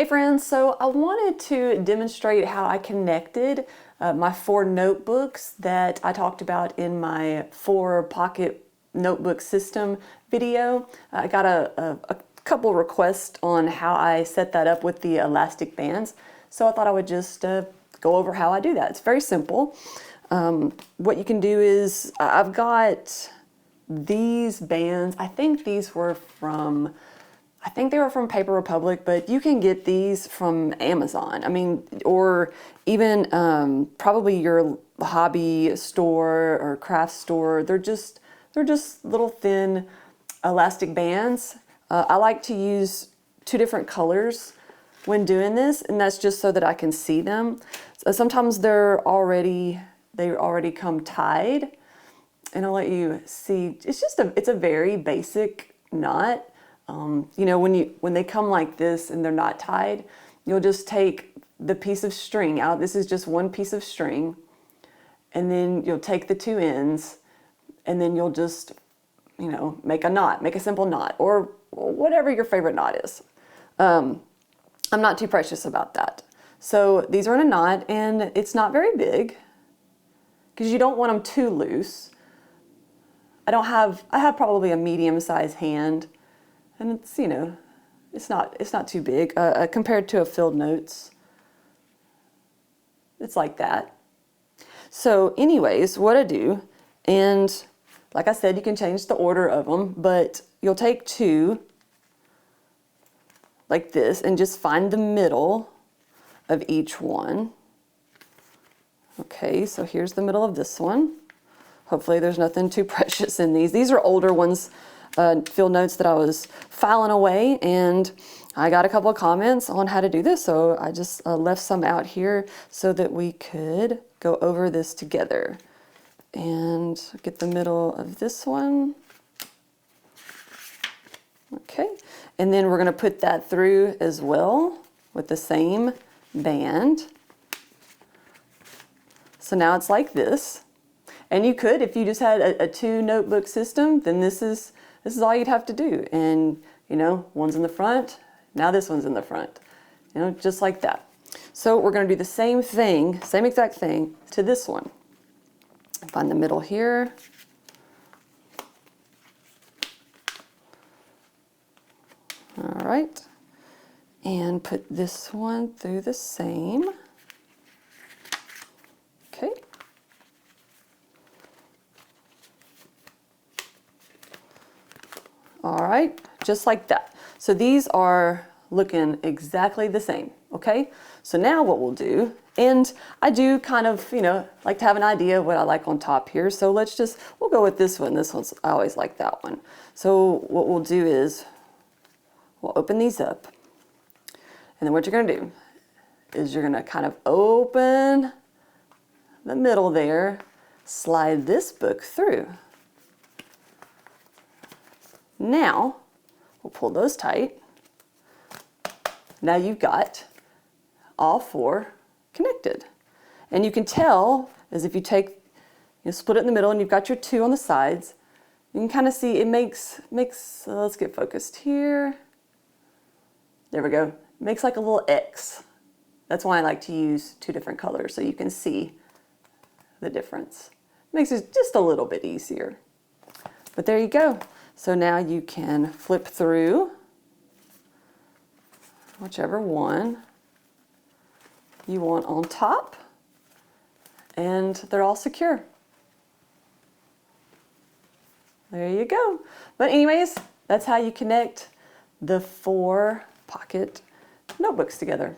Hey friends, so I wanted to demonstrate how I connected my 4 notebooks that I talked about in my 4 pocket notebook system video. I got a couple requests on how I set that up with the elastic bands, so I thought I would just go over how I do that. It's very simple. What you can do is, I've got these bands. I think they were from Paper Republic, but you can get these from Amazon. I mean, or even probably your hobby store or craft store. They're just little thin elastic bands. I like to use 2 different colors when doing this, and that's just so that I can see them. So sometimes they already come tied, and I'll let you see. It's a very basic knot. You know, when they come like this and they're not tied, you'll just take the piece of string out. This is just one piece of string, and then you'll take the 2 ends, and then you'll just, you know, make a knot, make a simple knot, or whatever your favorite knot is. I'm not too precious about that. So these are in a knot, and it's not very big because you don't want them too loose. I have probably a medium-sized hand. And it's, you know, it's not too big compared to a Field Notes. It's like that. So anyways, what I do, and like I said, you can change the order of them, but you'll take 2 like this and just find the middle of each one. Okay, so here's the middle of this one. Hopefully there's nothing too precious in these. These are older ones. Field Notes that I was filing away, and I got a couple of comments on how to do this, so I just left some out here so that we could go over this together. And get the middle of this one. Okay, and then we're going to put that through as well with the same band. So now it's like this. And you could, if you just had a 2 notebook system, then this is all you'd have to do. And, you know, one's in the front, now this one's in the front. You know, just like that. So we're going to do the same thing, same exact thing to this one. Find the middle here. All right. And put this one through the same. Okay. All right, just like that. So these are looking exactly the same, okay? So now what we'll do, and I do kind of, you know, like to have an idea of what I like on top here. So we'll go with this one. This one's, I always like that one. So what we'll do is we'll open these up. And then what you're gonna do is you're gonna kind of open the middle there, slide this book through. Now, we'll pull those tight. Now you've got all 4 connected. And you can tell, as if you split it in the middle and you've got your 2 on the sides, you can kind of see it makes let's get focused here. There we go. It makes like a little X. That's why I like to use 2 different colors, so you can see the difference. It makes it just a little bit easier. But there you go. So now you can flip through whichever one you want on top, and they're all secure. There you go. But anyways, that's how you connect the 4 pocket notebooks together.